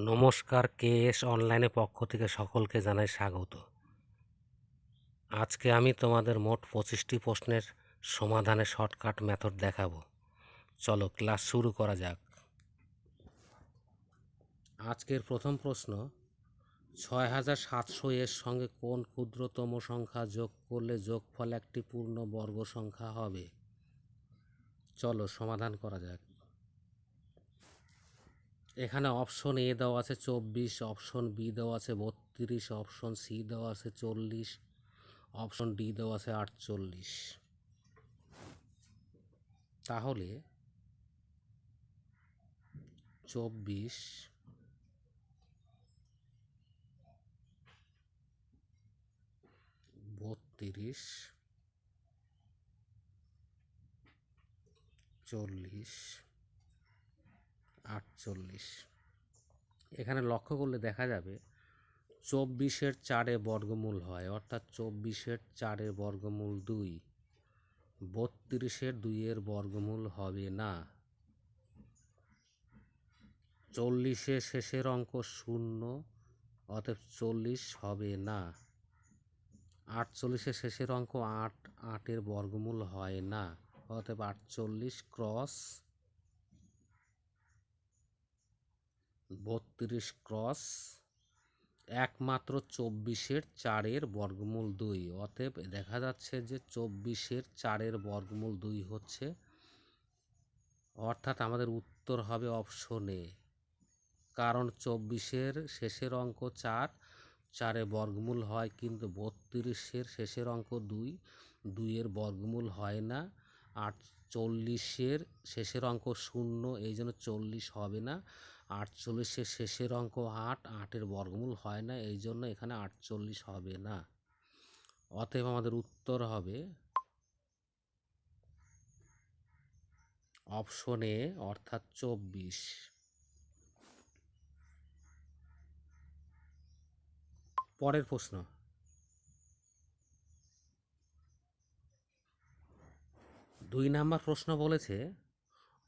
নমস্কার, কেএস অনলাইনের পক্ষ থেকে সকলকে জানাই স্বাগত। আজকে আমি তোমাদের মোট 25টি প্রশ্নের সমাধানের শর্টকাট মেথড দেখাবো। চলো ক্লাস শুরু করা যাক। আজকের প্রথম প্রশ্ন, 6700 এর সঙ্গে কোন ক্ষুদ্রতম সংখ্যা যোগ করলে যোগফল একটি পূর্ণ বর্গ সংখ্যা হবে? চলো সমাধান করা যাক। এখানে অপশন এ দেওয়া আছে 24, অপশন বি দেওয়া আছে 32, অপশন সি দেওয়া আছে 40, অপশন ডি দেওয়া আছে 48। তাহলে 24, 32, 40, 48। এখানে লক্ষ্য করলে দেখা যাবে 24-এর 4 বর্গমূল হয়, অর্থাৎ 24-এর 4 বর্গমূল 2। 32-এর 2 বর্গমূল হবে না। 40-এর শেষের অঙ্ক 0, অতএব 40 হবে না। 48-এর শেষের অঙ্ক 8, 8-এর বর্গমূল হয় না, অতএব 48 ক্রস 32 ক্রস একমাত্র 24-এর 4 বর্গমূল 2, অতএব দেখা যাচ্ছে যে 24-এর 4 বর্গমূল 2 হচ্ছে, অর্থাৎ আমাদের উত্তর হবে অপশন এ। কারণ 24-এর শেষের অঙ্ক 4, 4 বর্গমূল হয়, কিন্তু 32-এর শেষের অঙ্ক 2, 2 বর্গমূল হয় না। 48-এর শেষের অঙ্ক 0, এই জন্য 40 হবে না। 48-এর শেষের অঙ্ক 8, 8-এর বর্গমূল হয় না, এই জন্য এখানে 48 হবে না। অতএব আমাদের উত্তর হবে অপশন এ, অর্থাৎ 24। পরের প্রশ্ন, 2 নম্বর প্রশ্ন বলেছে,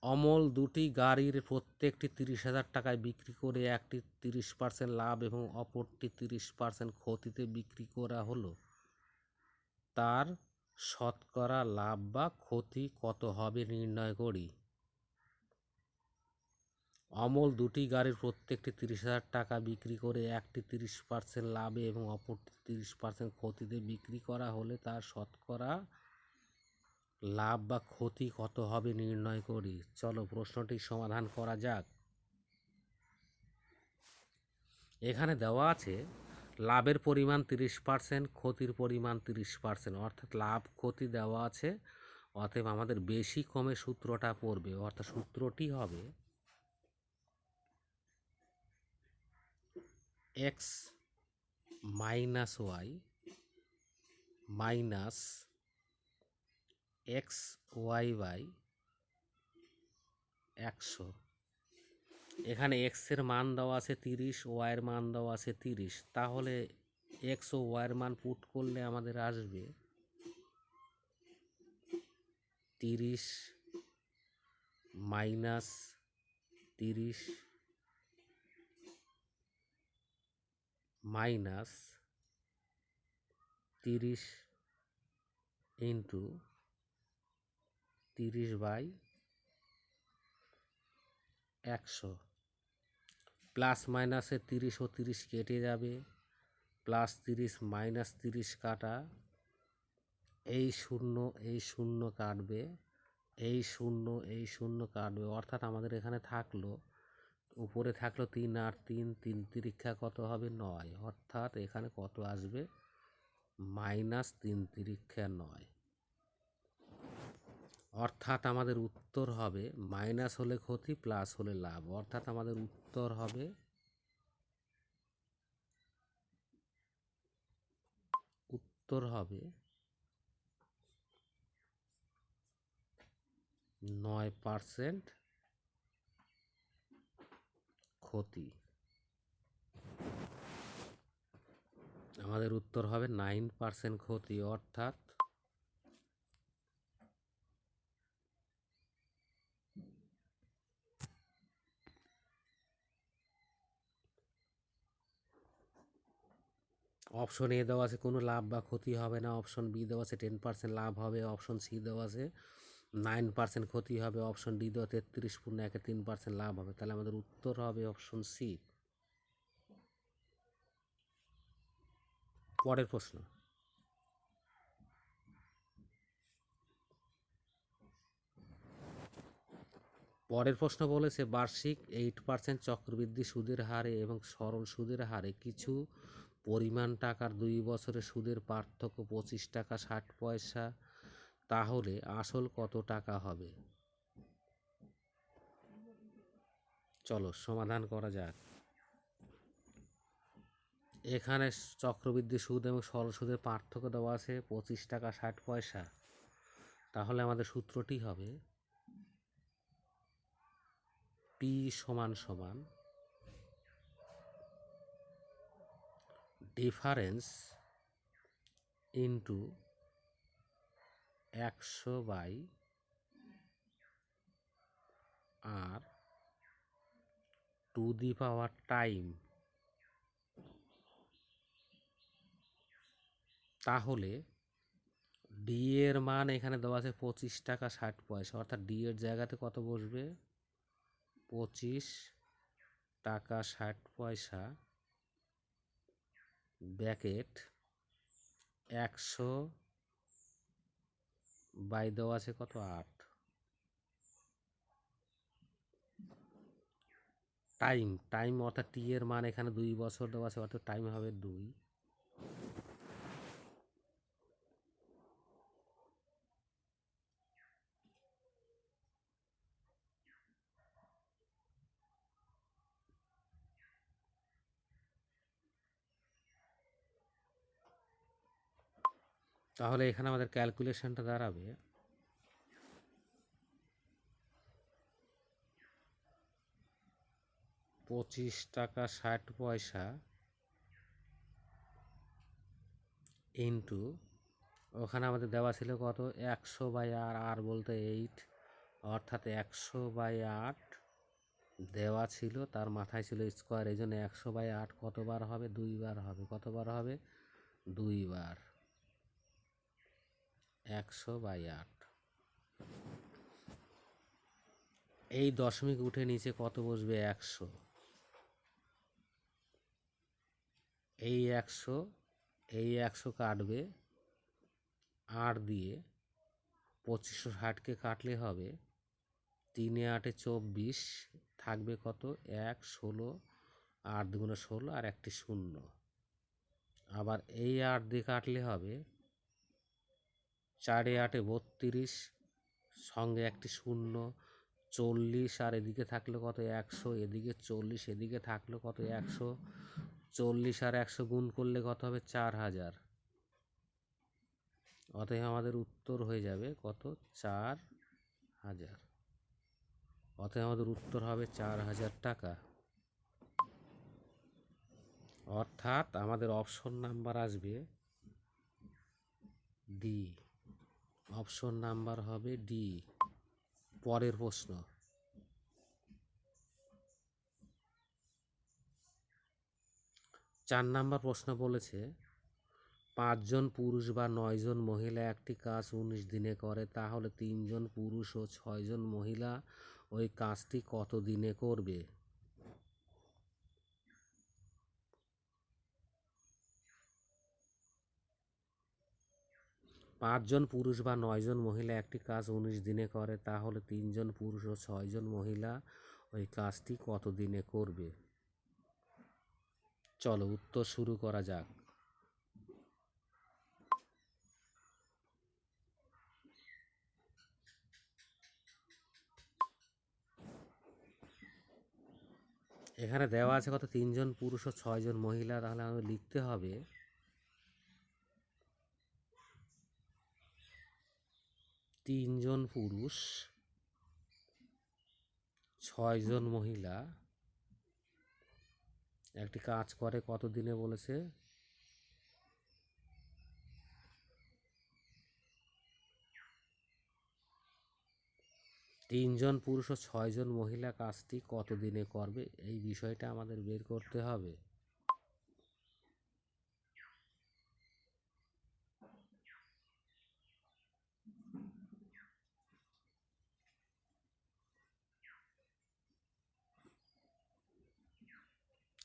অমল দুটি গাড়ির প্রত্যেকটি 30,000 টাকায় বিক্রি করে একটি 30% লাভ এবং অপরটি 30% ক্ষতিতে বিক্রি করা হলো। তার শতকরা লাভ বা ক্ষতি কত হবে নির্ণয় করি। অমল দুটি গাড়ির প্রত্যেকটি 30,000 টাকা বিক্রি করে একটি 30% লাভে এবং অপরটি 30% ক্ষতিতে বিক্রি করা হলে তার শতকরা লাভ বা ক্ষতি কত হবে নির্ণয় করি। চলো প্রশ্নটি সমাধান করা যাক। এখানে দেওয়া আছে লাভের পরিমাণ 30%, ক্ষতির পরিমাণ 30%, অর্থাৎ লাভ ক্ষতি দেওয়া আছে, অতএব আমাদের বেশি কমে সূত্রটা পড়বে, অর্থাৎ সূত্রটি হবে x minus Y minus X Y by 100। এখানে এক্সের মান দেওয়া আছে 30, ওয়াইয়ের মান দেওয়া আছে 30, তাহলে এক্স ও ওয়াইয়ের মান পুট করলে আমাদের আসবে 30 মাইনাস 30 মাইনাস 30 ইন্টু 30/100। প্লাস মাইনাসে 30 ও 30 কেটে যাবে, প্লাস 30 মাইনাস 30 কাটা, এই শূন্য কাটবে, এই শূন্য কাটবে, অর্থাৎ আমাদের এখানে থাকলো, উপরে থাকলো 3 আর 3, 3 তিরিক্ষা কত হবে 9, অর্থাৎ এখানে কত আসবে -3 তিরিক্ষা 9। অর্থাৎ আমাদের উত্তর হবে মাইনাস হলে ক্ষতি, প্লাস হলে লাভ, অর্থাৎ আমাদের উত্তর হবে 9% ক্ষতি। আমাদের উত্তর হবে 9% ক্ষতি, অর্থাৎ অপশন এ দেওয়া আছে কোনো লাভ বা ক্ষতি হবে না, অপশন বি দেওয়া আছে 10% লাভ হবে, অপশন সি দেওয়া আছে 9% ক্ষতি হবে, অপশন ডি দেওয়া 33/1 3% লাভ হবে। তাহলে আমাদের উত্তর হবে অপশন সি। পরের প্রশ্ন, বলেছে বার্ষিক 8% চক্রবৃদ্ধি সুদের হারে এবং সরল সুদের হারে কিছু পরিমাণ টাকার 2 বছরের সুদের পার্থক্য 25 টাকা 60 পয়সা, তাহলে আসল কত টাকা হবে? চলো সমাধান করা যাক। এখানে চক্রবৃদ্ধি সুদ এবং সরল সুদের পার্থক্য দেওয়া আছে 25 টাকা 60 পয়সা। তাহলে আমাদের সূত্রটি হবে পি সমান সমান difference into 100/r to the power time. তাহলে ডি এর মান এখানে দেওয়া আছে 25 টাকা 60 পয়সা, অর্থাৎ ডি এর জায়গাতে কত বসবে? 25 টাকা 60 পয়সা ব্যাকেট 100 বাই দেওয়া আছে কত 8 টাইম অর্থাৎ টি এর মান এখানে 2 বছর দেওয়া আছে, অর্থাৎ টাইম হবে 2। তাহলে এখানে আমাদের ক্যালকুলেশনটা দাঁড়াবে 25 টাকা 60 পয়সা ইন্টু, ওখানে আমাদের দেওয়া ছিল কত 100/r, আর বলতে 8, অর্থাৎ 100/8 দেওয়া ছিল, তার মাথায় ছিল স্কোয়ার, এই জন্য 100/8 কতবার হবে? 2 বার হবে। কতবার হবে? 2 বার। 100/8। এই দশমিক উঠে নিচে কত বসবে? 100। এই 100 কাটবে 8 দিয়ে, 2560কে কাটলে হবে 3 এ 8 24, থাকবে কত? 1 16, 8 2 16 আর একটি শূন্য। আবার এই 8 দিয়ে কাটলে হবে 4 এ 8 32, সঙ্গে একটি শূন্য, 40, আর এদিকে থাকলো কত? 100, এদিকে 40, এদিকে থাকলো কত? 100, 40 আর 100 গুণ করলে কত হবে? 4000। অতএব আমাদের উত্তর হয়ে যাবে কত? 4000। অতএব আমাদের উত্তর হবে 4000 টাকা। অর্থাৎ আমাদের অপশন নাম্বার আসবে ডি। অপশন নাম্বার হবে ডি। পরের প্রশ্ন, 4 নম্বর প্রশ্ন বলেছে 5 জন পুরুষ বা 9 জন মহিলা একটি কাজ 19 দিনে করে, তাহলে 3 জন পুরুষ ও 6 জন মহিলা ওই কাজটি কত দিনে করবে? 5 জন পুরুষ বা 9 জন মহিলা একটি কাজ 19 দিনে করে, তাহলে 3 জন পুরুষ ও 6 জন মহিলা ওই কাজটি কত দিনে করবে? চলো উত্তর শুরু করা যাক। এখানে দেওয়া আছে কত? 3 জন পুরুষ ও 6 জন মহিলা। তাহলে আমাদের লিখতে হবে 3 জন পুরুষ 6 জন মহিলা একটি কাজ করে কত দিনে বলেছে? 3 জন পুরুষ ও 6 জন মহিলা কাজটি কত দিনে করবে, এই বিষয়টা আমাদের বের করতে হবে।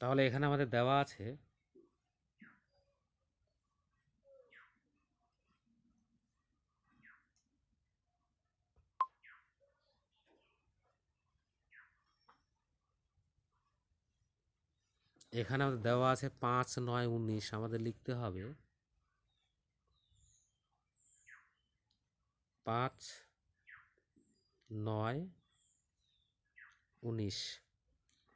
তাহলে এখানে আমাদের দেওয়া আছে এখানে আমাদের দেওয়া আছে 5, 9, 19। আমাদের লিখতে হবে 5, 9, 19।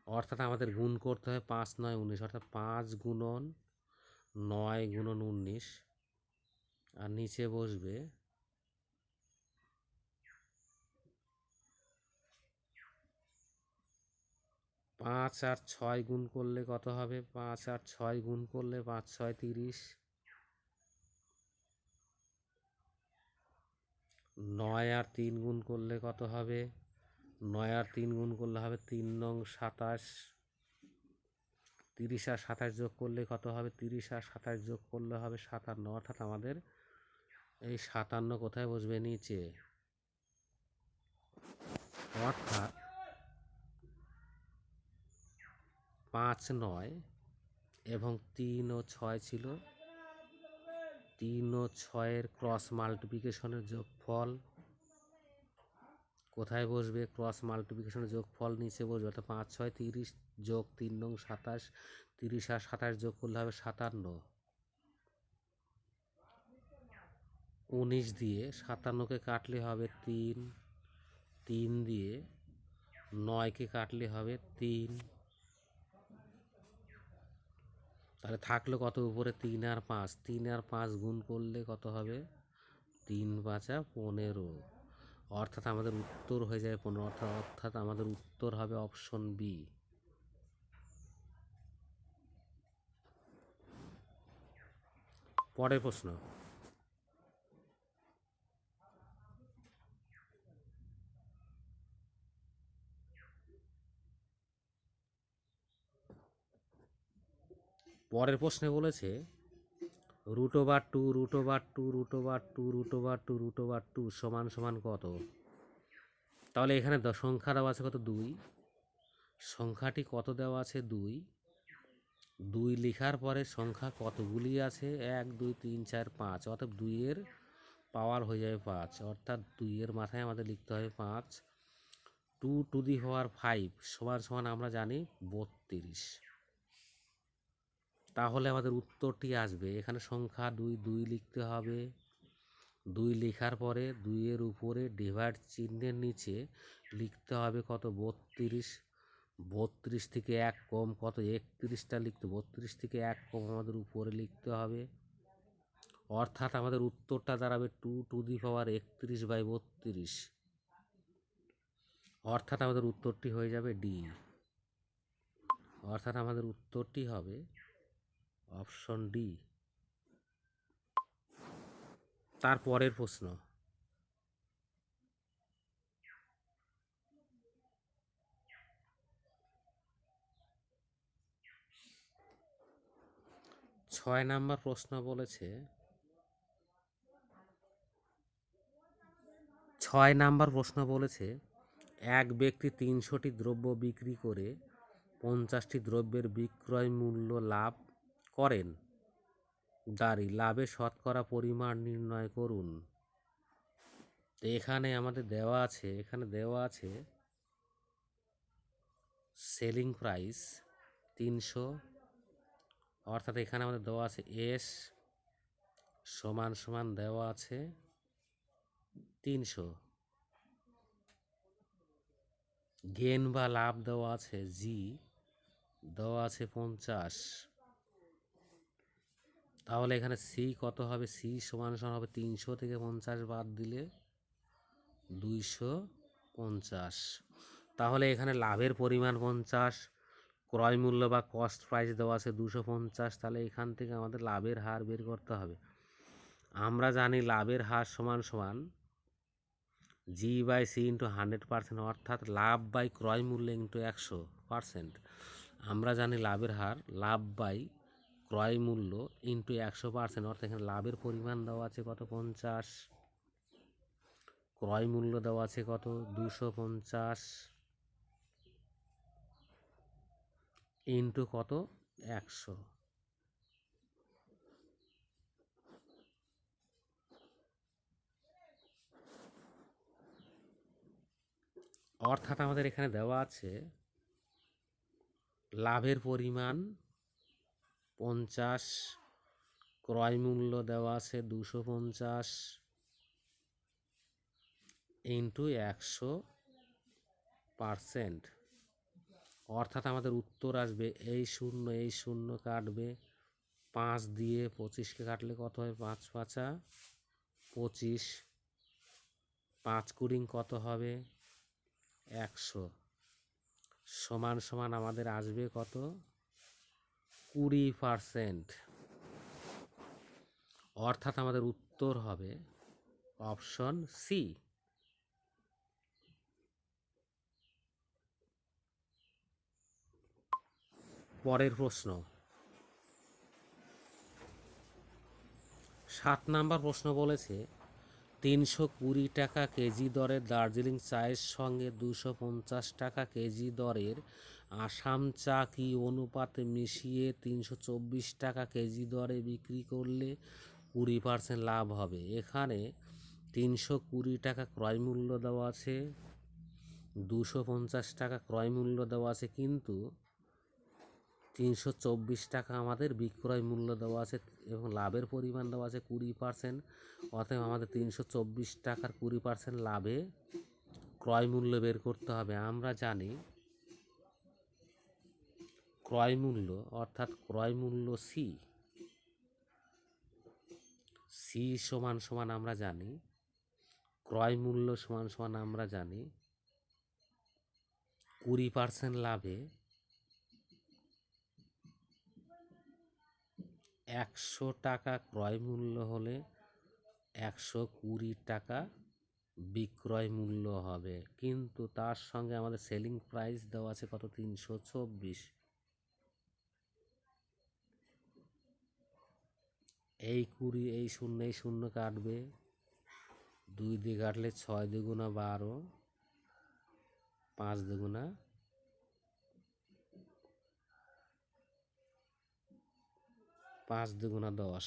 অর্থাৎ আমাদের গুণ করতে হয় 5, 9, 19, অর্থাৎ 5 গুণন 9 গুণন 19, আর নিচে বসবে 5 আর 6 গুণ করলে কত হবে? 5 আর 6 গুণ করলে 5, 6, 30। 9 আর 3 গুণ করলে কত হবে? 9 আর 3 গুণ করলে হবে 3 নং 27। 30 আর 27 যোগ করলে কত হবে? 30 আর 27 যোগ করলে হবে 57। অর্থাৎ আমাদের এই 57 কোথায় বসবে? নিচে। অর্থাৎ 5, 9 এবং 3 ও 6 ছিল। 3 ও 6-এর ক্রস মাল্টিপ্লিকেশনের যোগফল কোথায় বসবে? ক্রস মাল্টিপ্লিকেশনের যোগফল নিচে বসবে। অর্থাৎ 5, 6, 30 যোগ 3 নং 27। 30 আর 27 যোগ করলে হবে 57। 19 দিয়ে 57কে কাটলে হবে 3। 3 দিয়ে 9কে কাটলে হবে 3। তাহলে থাকলো কত উপরে? 3 আর 5। 3 আর 5 গুণ করলে কত হবে? 3 5 15। অর্থাৎ আমাদের উত্তর হয়ে যায় 15। অর্থাৎ আমাদের উত্তর হবে অপশন বি। পরের প্রশ্ন, পরের প্রশ্নে বলেছে √2 √2 √2 √2 সমান সমান কত? তাহলে এখানে সংখ্যা দেওয়া আছে কত? 2। সংখ্যাটি কত দেওয়া আছে? 2। 2 লেখার পরে সংখ্যা কতগুলি আছে? 1, 2, 3, 4, 5। অর্থাৎ 2 এর পাওয়ার হয়ে যাবে 5। অর্থাৎ 2 এর মাথায় আমাদের লিখতে হবে 5। 2 টু দি পাওয়ার 5 সমান সমান আমরা জানি 32। তাহলে আমাদের উত্তরটি আসবে, এখানে সংখ্যা 2, 2 লিখতে হবে। 2 লেখার পরে 2 এর উপরে ডিভাইড চিহ্নের নিচে লিখতে হবে কত? 32। 32 থেকে 1 কম কত? 31টা লিখতে। 32 থেকে 1 কম আমাদের উপরে লিখতে হবে। অর্থাৎ আমাদের উত্তরটা দাঁড়াবে 2 টু দি পাওয়ার 31/32। অর্থাৎ আমাদের উত্তরটি হয়ে যাবে ডি। অর্থাৎ আমাদের উত্তরটি হবে অপশন ডি। তারপরের প্রশ্ন, 6 নাম্বার প্রশ্ন বলেছে 6 নাম্বার প্রশ্ন বলেছে এক ব্যক্তি 300টি দ্রব্য বিক্রি করে 50টি দ্রব্যের বিক্রয় মূল্য লাভ করেন। লাভের শতকরা পরিমাণ নির্ণয় করুন। এখানে আমাদের দেওয়া আছে সেলিং প্রাইস 300। অর্থাৎ এখানে আমাদের দেওয়া আছে এস সমান সমান দেওয়া আছে 300। গেন বা লাভ দেওয়া আছে জি, দেওয়া আছে 50। তাহলে এখানে সি কত হবে? সি সমান সমান হবে 300 থেকে 50 বাদ দিলে 250। তাহলে এখানে লাভের পরিমাণ 50, ক্রয় মূল্য বা কস্ট প্রাইস দেওয়া আছে 250। তাহলে এখান থেকে আমাদের লাভের হার বের করতে হবে। আমরা জানি লাভের হার সমান সমান G/C × 100%, অর্থাৎ লাভ বাই ক্রয় মূল্য ইন্টু 100%। আমরা জানি লাভের হার লাভ বাই ক্রয় মূল্য ইন্টু 100%। অর্থাৎ এখানে লাভের পরিমাণ দেওয়া আছে কত? 50। ক্রয় মূল্য দেওয়া আছে কত? 250। ইন্টু কত 100। অর্থাৎ আমাদের এখানে দেওয়া আছে লাভের পরিমাণ 50, ক্রয় মূল্য দেওয়া আছে 250 ইন্টু 100%। অর্থাৎ আমাদের উত্তর আসবে এই শূন্য কাটবে, 5 দিয়ে 25কে কাটলে কত হয়, 5 5 25, 5 কুড়িং কত হবে 100, সমান সমান আমাদের আসবে কত 20%। অর্থাৎ আমাদের উত্তর হবে অপশন সি। পরের প্রশ্ন 7 নাম্বার প্রশ্ন বলেছে 320 টাকা কেজি দরের দার্জিলিং চায়ের সঙ্গে 250 টাকা কেজি দরের আসাম চা কি অনুপাতে মিশিয়ে 324 টাকা কেজি দরে বিক্রি করলে 20% লাভ হবে। এখানে 320 টাকা ক্রয় মূল্য দেওয়া আছে, 250 টাকা ক্রয় মূল্য দেওয়া আছে, কিন্তু 324 টাকা আমাদের বিক্রয় মূল্য দেওয়া আছে এবং লাভের পরিমাণ দেওয়া আছে 20%। অতএব আমাদের 324 টাকার 20% লাভে ক্রয় মূল্য বের করতে হবে। আমরা জানি ক্রয় মূল্য অর্থাৎ ক্রয় মূল্য সি সমান সমান আমরা জানি ক্রয় মূল্য সমান সমান আমরা জানি 20% লাভে 100 টাকা ক্রয় মূল্য হলে 120 টাকা বিক্রয় মূল্য হবে, কিন্তু তার সঙ্গে আমাদের সেলিং প্রাইস দেওয়া আছে কত 324। এই 20, এই শূন্য কাটবে, 2 দিয়ে কাটলে 6 দুগুণা 12, 5 দুগুণা 10,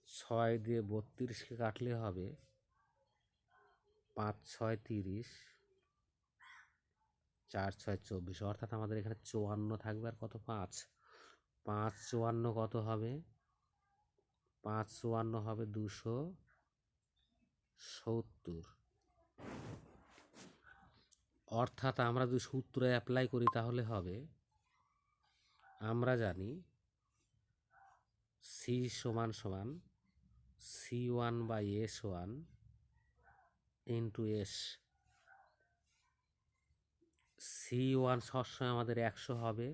6 দিয়ে 32কে কাটলে হবে 5 6 30, 4 6 24। অর্থাৎ আমাদের এখানে 54 থাকবে আর কত 5 5 54 কত হবে, 5 54 হবে 270। অর্থাৎ আমরা যদি সূত্র অ্যাপ্লাই করি তাহলে হবে, আমরা জানি সি সমান সমান C1/S1 ইন্টু এস। C1 সবসময় আমাদের 100 হবে,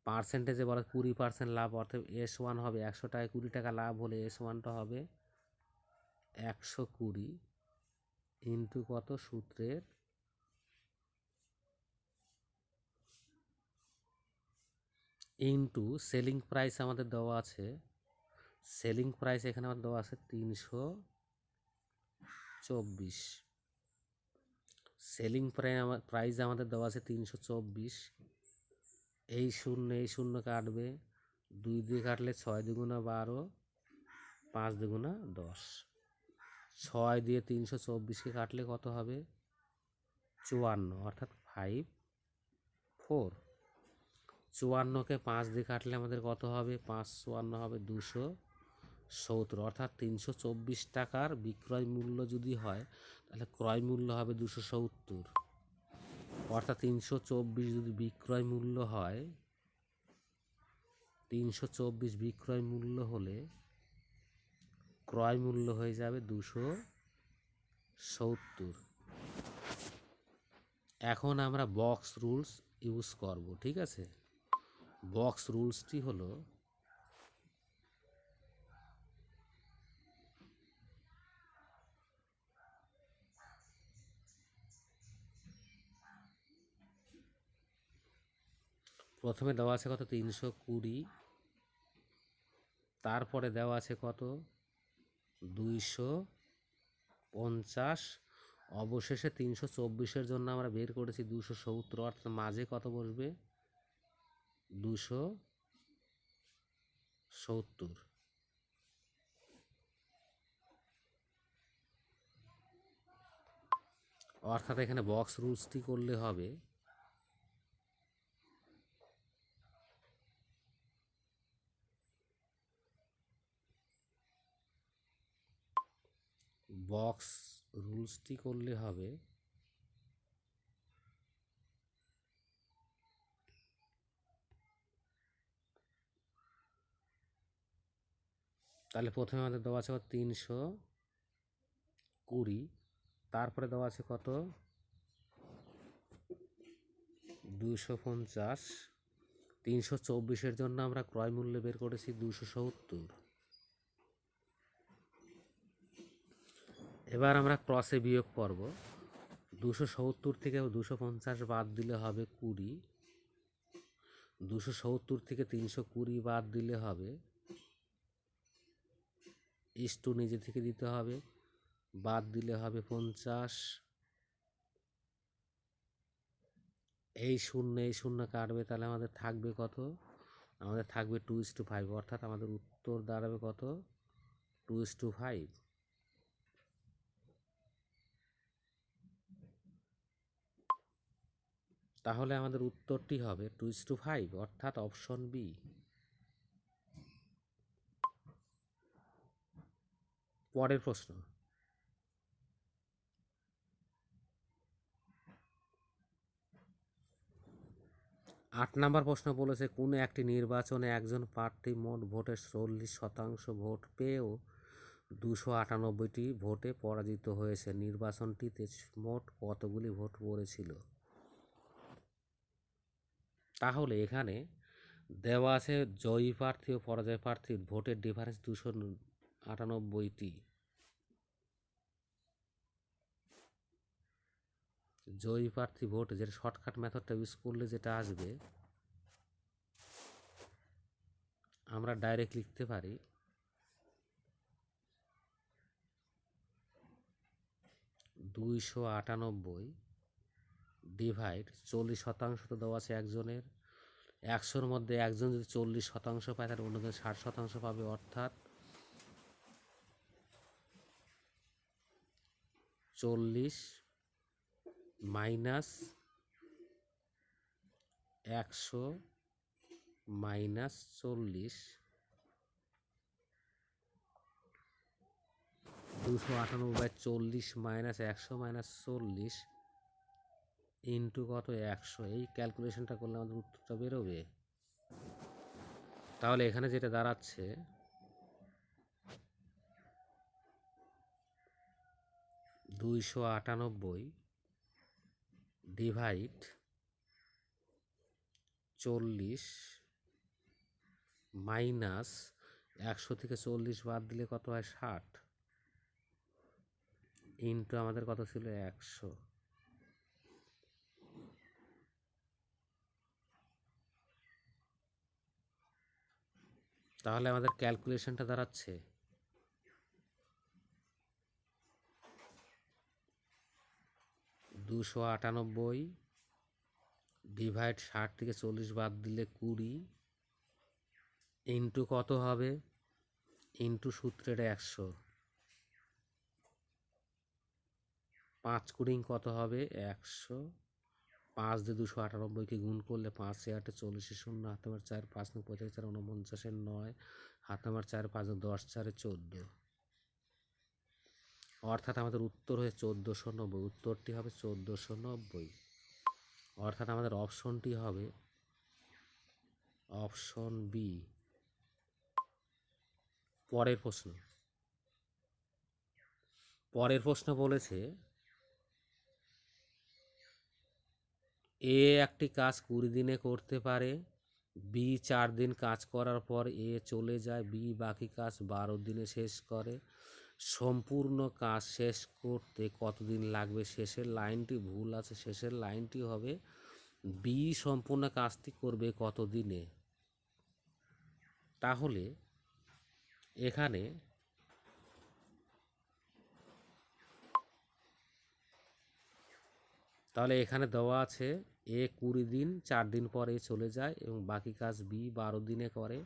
পার্সেন্টেজে বলা 20% লাভ, অর্থাৎ S1 হবে 100 টাকায় 20 টাকা লাভ হলে S1টা হবে 120 ইন্টু কত সূত্রের ইন্টু সেলিং প্রাইস আমাদের দেওয়া আছে, সেলিং প্রাইস এখানে আমাদের দেওয়া আছে 324। সেলিং প্রাইস আমাদের দেওয়া আছে 324, এই শূন্য কাটবে, 2 দিয়ে কাটলে 6 দুগুণা 12, 5 দুগুণা 10, 6 দিয়ে 324কে কাটলে কত হবে 54, অর্থাৎ 5 4। 54কে 5 দিয়ে কাটলে আমাদের কত হবে, 5 54 হবে 270। অর্থাৎ 324 টাকার বিক্রয় মূল্য যদি হয় তাহলে ক্রয় মূল্য হবে 270। অর্থাৎ 324 যদি বিক্রয় মূল্য হয়, 324 বিক্রয় মূল্য হলে ক্রয় মূল্য হয়ে যাবে 270। এখন আমরা বক্স রুলস ইউজ করব, ঠিক আছে। বক্স রুলসটি হলো প্রথমে দেওয়া আছে কত 320, তারপরে দেওয়া আছে কত 250, অবশেষে 324-এর জন্য আমরা বের করেছি 270, অর্থাৎ মাঝে কত বসবে 270। অর্থাৎ এখানে বক্স রুলসটি করলে হবে বক্স রুলসটি করলে হবে তাহলে প্রথমে আমাদের দেওয়া আছে 320, তারপরে দেওয়া আছে কত 250। 324-এর জন্য আমরা ক্রয় মূল্য বের করেছি 270। এবার আমরা ক্রসে বিয়োগ করব। 270 থেকে 250 বাদ দিলে হবে 20, 270 থেকে 320 বাদ দিলে হবে ইস্টু নিজে থেকে দিতে হবে, বাদ দিলে হবে 50। এই শূন্য কাটবে, তাহলে আমাদের থাকবে কত, আমাদের থাকবে 2:5, অর্থাৎ আমাদের উত্তর দাঁড়াবে কত 2:5। তাহলে আমাদের উত্তরটি হবে 2:5, অর্থাৎ অপশন বি। পরের প্রশ্ন, 8 নম্বর প্রশ্ন বলেছে কোন একটি নির্বাচনে একজন প্রার্থী মোট ভোটের 40% ভোট পেয়েও 298টি ভোটে পরাজিত হয়েছে, নির্বাচনটিতে মোট কতগুলি ভোট পড়েছিল। তাহলে এখানে দেওয়া আছে জয়ী প্রার্থী ও পরাজয় প্রার্থীর ভোটের ডিফারেন্স 298টি। জয়ী প্রার্থী ভোট, যেটা শর্টকাট মেথডটা ইউজ করলে যেটা আসবে, আমরা ডাইরেক্ট লিখতে পারি 298 ডিভাইড 40%। তো দেওয়া আছে একজনের, 100-র মধ্যে একজন যদি 40% পায় তাহলে অন্যজন 60% পাবে, অর্থাৎ 40 minus 100 minus 40, 298/40 minus 100 minus 40 into কত 100। এই ক্যালকুলেশনটা করলে আমাদের উত্তরটা বেরোবে। তাহলে এখানে যেটা দাঁড়াচ্ছে 298 ডিভাইড 40 মাইনাস 100 থেকে 40 বাদ দিলে কত হয় 60, ইন্টু আমাদের কত ছিল 100। তাহলে আমাদের ক্যালকুলেশনটা দাঁড়াচ্ছে 298 ডিভাইড 60 থেকে 40 বাদ দিলে 20, ইন্টু কত হবে, ইন্টু সূত্রের 100, 5 কুড়িং কত হবে 100, 5 দিয়ে 298কে গুণ করলে 5 8 40 শূন্য, হাতে আমার 4 5 45 4 49 9, হাতে আমার 4 5 10 4 14, অর্থাৎ আমাদের উত্তর হয়ে 1490। উত্তরটি হবে 1490, অর্থাৎ আমাদের অপশনটি হবে অপশন বি। পরের প্রশ্ন বলেছে এ একটি কাজ 20 দিনে করতে পারে, বি 4 দিন কাজ করার পর এ চলে যায়, বি বাকি কাজ 12 দিনে শেষ করে, সম্পূর্ণ কাজ শেষ করতে কতদিন লাগবে। শেষের লাইনটি ভুল আছে, শেষের লাইনটি হবে বি সম্পূর্ণ কাজটি করবে কত দিনে। তাহলে এখানে তাহলে এখানে দেওয়া আছে এ 20 দিন, 4 দিন পরে চলে যায় এবং বাকি কাজ বি 12 দিনে করে।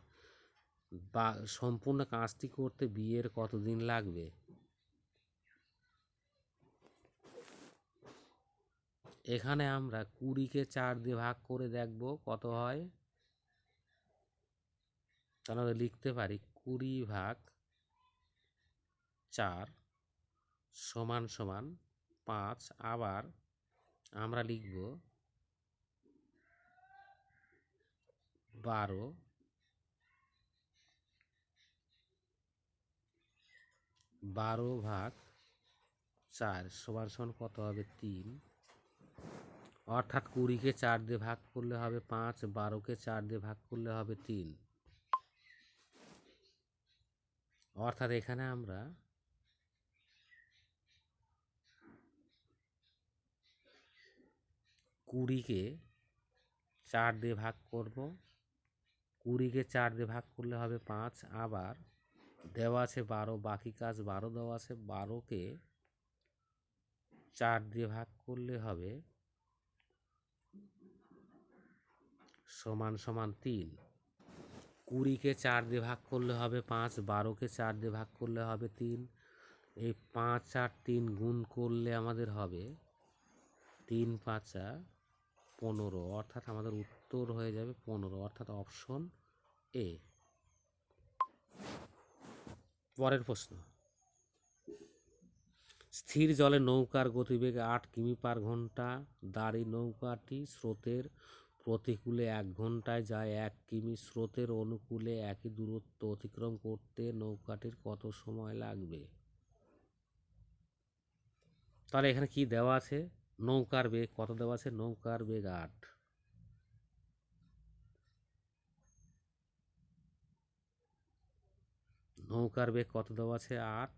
বা সম্পূর্ণ কাজটি করতে বি এর কতদিন লাগবে? এখানে আমরা 20কে 4 দিয়ে ভাগ করে দেখব কত হয়। তাহলে আমরা লিখতে পারি 20/4 সমান সমান 5। আবার আমরা লিখব 12/4 সমান সমান কত হবে? 3। অর্থাৎ 20কে 4 দিয়ে ভাগ করলে হবে 5, 12কে 4 দিয়ে ভাগ করলে হবে 3। অর্থাৎ এখানে আমরা 20কে 4 দিয়ে ভাগ করব। 20কে 4 দিয়ে ভাগ করলে হবে 5। আবার দেওয়া আছে 12, বাকি কাজ 12 দেওয়া আছে। 12কে 4 দিয়ে ভাগ করলে হবে সমান সমান 3। 20কে 4 দিয়ে ভাগ করলে হবে 5, 12কে 4 দিয়ে ভাগ করলে হবে 3। এই 5 আর 3 গুণ করলে আমাদের হবে 3×5=15। অর্থাৎ আমাদের উত্তর হয়ে যাবে 15, অর্থাৎ অপশন এ। পরের প্রশ্ন, স্থির জলে নৌকার গতিবেগ 8 কিমি/ঘন্টা। দাঁড়ি নৌকাটি স্রোতের প্রতিকূলে 1 ঘন্টায় যায় 1 কিমি, স্রোতের অনুকূলে একই দূরত্ব অতিক্রম করতে নৌকাটির কত সময় লাগবে? তাহলে এখানে কি দেওয়া আছে? নৌকার বেগ কত দেওয়া আছে? নৌকার বেগ 8। নৌকার বেগ কত দেওয়া আছে? 8।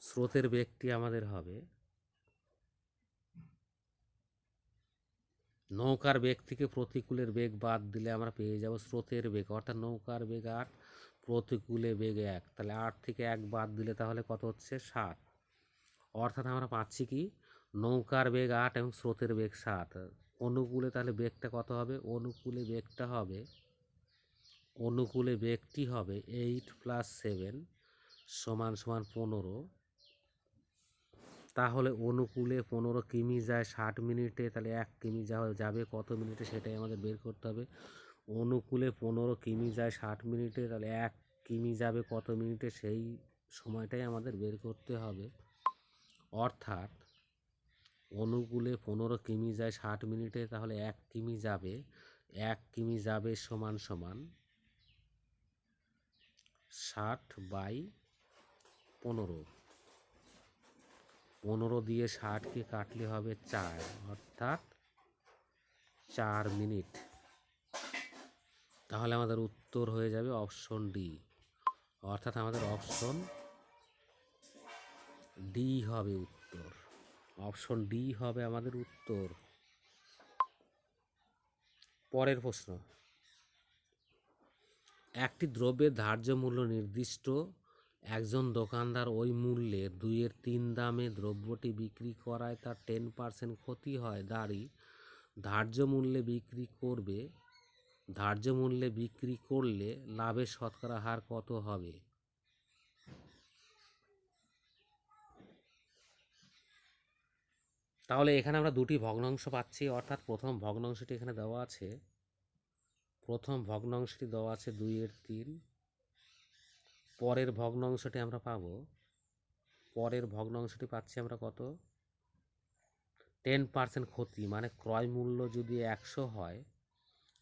স্রোতের বেগটি আমাদের হবে, নৌকার বেগ থেকে প্রতিকূলের বেগ বাদ দিলে আমরা পেয়ে যাব স্রোতের বেগ। অর্থাৎ নৌকার বেগ 8, প্রতিকূলে বেগ 1। তাহলে 8 থেকে 1 বাদ দিলে তাহলে কত হচ্ছে? 7। অর্থাৎ আমরা পাচ্ছি কি? নৌকার বেগ 8 এবং স্রোতের বেগ 7। অনুকূলে তাহলে বেগটা কত হবে? অনুকূলে বেগটি হবে 8 + 7 সমান সমান 15। তাহলে অনুকূলে 15 কিমি যায় 60 মিনিটে। তাহলে 1 কিমি যাবে কত মিনিটে সেটাই আমাদের বের করতে হবে। অনুকূলে 15 কিমি যায় 60 মিনিটে, তাহলে 1 কিমি যাবে কত মিনিটে সেই সময়টাই আমাদের বের করতে হবে। অর্থাৎ অনুকূলে 15 কিমি যায় 60 মিনিটে, তাহলে 1 কিমি যাবে, 1 কিমি যাবে সমান সমান 60/15। 15 দিয়ে 60কে কাটলে হবে 4, অর্থাৎ 4 মিনিট। তাহলে আমাদের উত্তর হয়ে যাবে অপশন ডি। অর্থাৎ আমাদের অপশন ডি হবে উত্তর। অপশন ডি হবে আমাদের উত্তর। পরের প্রশ্ন, একটি দ্রব্যের ধার্য মূল্য নির্দিষ্ট। একজন দোকানদার ওই মূল্যে 2/3 দামে দ্রব্যটি বিক্রি করায় তার 10% ক্ষতি হয়। দাঁড়ি ধার্য মূল্যে বিক্রি করলে লাভের শতকরা হার কত হবে? তাহলে এখানে আমরা দুটি ভগ্নাংশ পাচ্ছি। অর্থাৎ প্রথম ভগ্নাংশটি এখানে দেওয়া আছে, 2/3। পরের ভগ্নাংশটি আমরা পাবো, পাচ্ছি আমরা কত? 10% ক্ষতি, মানে ক্রয় মূল্য যদি 100 হয়,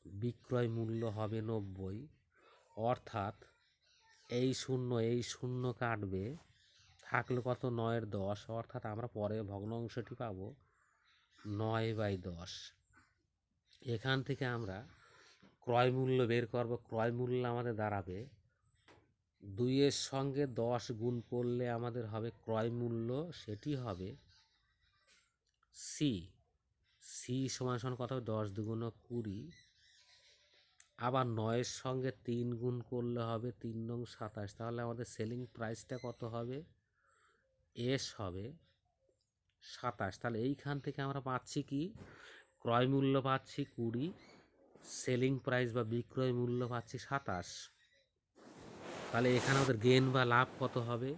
বিক্রয় মূল্য হবে 90। অর্থাৎ এই শূন্য কাটবে, থাকলো কত? 9/10। অর্থাৎ আমরা পরের ভগ্নাংশটি পাবো 9/10। এখান থেকে আমরা ক্রয় মূল্য বের করব। ক্রয় মূল্য আমাদের দাঁড়াবে 2-এর সঙ্গে 10 গুণ করলে আমাদের হবে ক্রয় মূল্য, সেটি হবে সি সমান সমান কত হবে? 10 × 2 = 20। আবার 9-এর সঙ্গে 3 গুণ করলে হবে 3 × 9 = 27। তাহলে আমাদের সেলিং প্রাইসটা কত হবে? এস হবে 27। তাহলে এইখান থেকে আমরা পাচ্ছি কি, ক্রয় মূল্য পাচ্ছি 20, সেলিং প্রাইস বা বিক্রয় মূল্য পাচ্ছি 27। তাহলে এখানে আমাদের গেন বা লাভ কত হবে?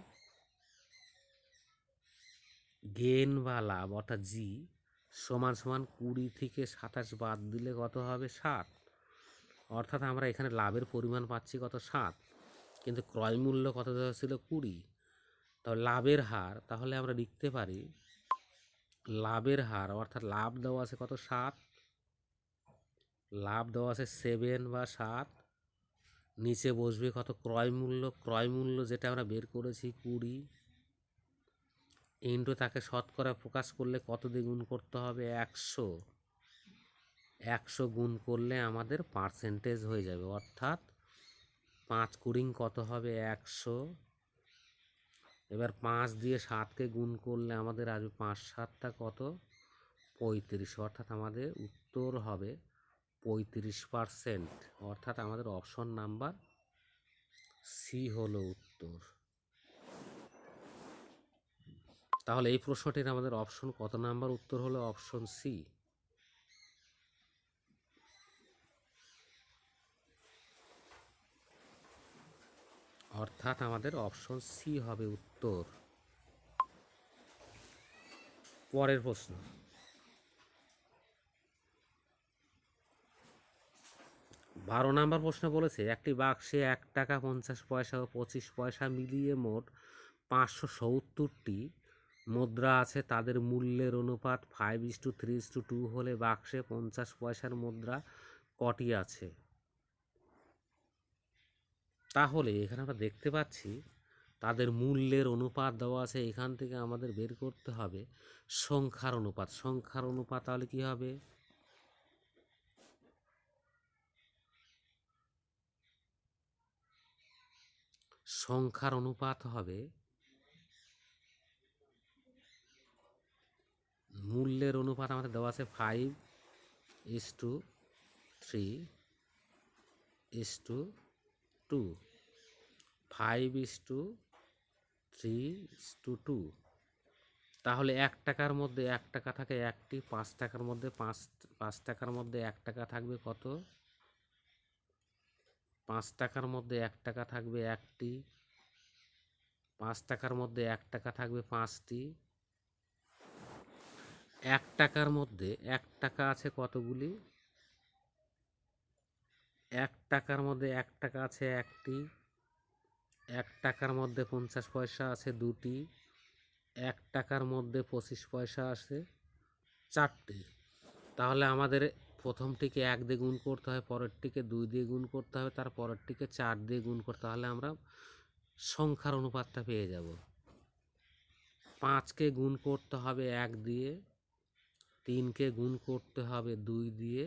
গেন বা লাভ অর্থাৎ জি সমান সমান 20 থেকে 27 বাদ দিলে কত হবে? 7। অর্থাৎ আমরা এখানে লাভের পরিমাণ পাচ্ছি কত? 7, কিন্তু ক্রয় মূল্য কত দেওয়া ছিল? 20। তাহলে লাভের হার, তাহলে আমরা লিখতে পারি লাভের হার অর্থাৎ লাভ দেওয়া আছে কত? 7, লাভ দেওয়া আছে 7 বা 7, নিচে বসবে কত? ক্রয় মূল্য। ক্রয় মূল্য যেটা আমরা বের করেছি 20, ইন্টু তাকে শতকরা প্রকাশ করলে কত দিয়ে গুণ করতে হবে? 100। 100 গুণ করলে আমাদের পার্সেন্টেজ হয়ে যাবে, অর্থাৎ 5 কুড়িং কত হবে? 100। এবার 5 দিয়ে 7কে গুণ করলে আমাদের আসবে 5 7টা কত? 35। অর্থাৎ আমাদের উত্তর হবে 35%। অর্থাৎ আমাদের অপশন নাম্বার সি হলো উত্তর। তাহলে এই প্রশ্নটির আমাদের অপশন কত নাম্বার উত্তর হলো? Option C. অর্থাৎ আমাদের অপশন সি হবে উত্তর। পরের প্রশ্ন, 12 নম্বর প্রশ্ন বলেছে একটি বাক্সে 1 টাকা 50 পয়সা ও 25 পয়সা মিলিয়ে মোট 570টি মুদ্রা আছে। তাদের মূল্যের অনুপাত 5:3:2 হলে বাক্সে 50 পয়সার মুদ্রা কটি আছে? তাহলে এখানে আমরা দেখতে পাচ্ছি তাদের মূল্যের অনুপাত দেওয়া আছে, এখান থেকে আমাদের বের করতে হবে সংখ্যার অনুপাত। সংখ্যার অনুপাত তাহলে কি হবে? সংখ্যার অনুপাত হবে মূল্যের অনুপাত আমাদের দেওয়া আছে 5:3:2, 5:3:2। তাহলে 1 টাকার মধ্যে 1 টাকা থাকে একটি, 5 টাকার মধ্যে 5 টাকার মধ্যে 1 টাকা থাকবে কত? 5 টাকার মধ্যে 1 টাকা থাকবে একটি, 5 টাকার মধ্যে 1 টাকা থাকবে 5টি। 1 টাকার মধ্যে 1 টাকা আছে কতগুলি? 1 টাকার মধ্যে 1 টাকা আছে একটি, 1 টাকার মধ্যে 50 পয়সা আছে দুটি, 1 টাকার মধ্যে 25 পয়সা আছে 4টি। তাহলে আমাদের প্রথমটিকে 1 দিয়ে গুণ করতে হবে, পরেরটিকে 2 দিয়ে গুণ করতে হবে, তার পরেরটিকে 4 দিয়ে গুণ করতে, তাহলে আমরা সংখ্যার অনুপাতটা পেয়ে যাব। 5কে গুণ করতে হবে 1 দিয়ে, 3কে গুণ করতে হবে 2 দিয়ে,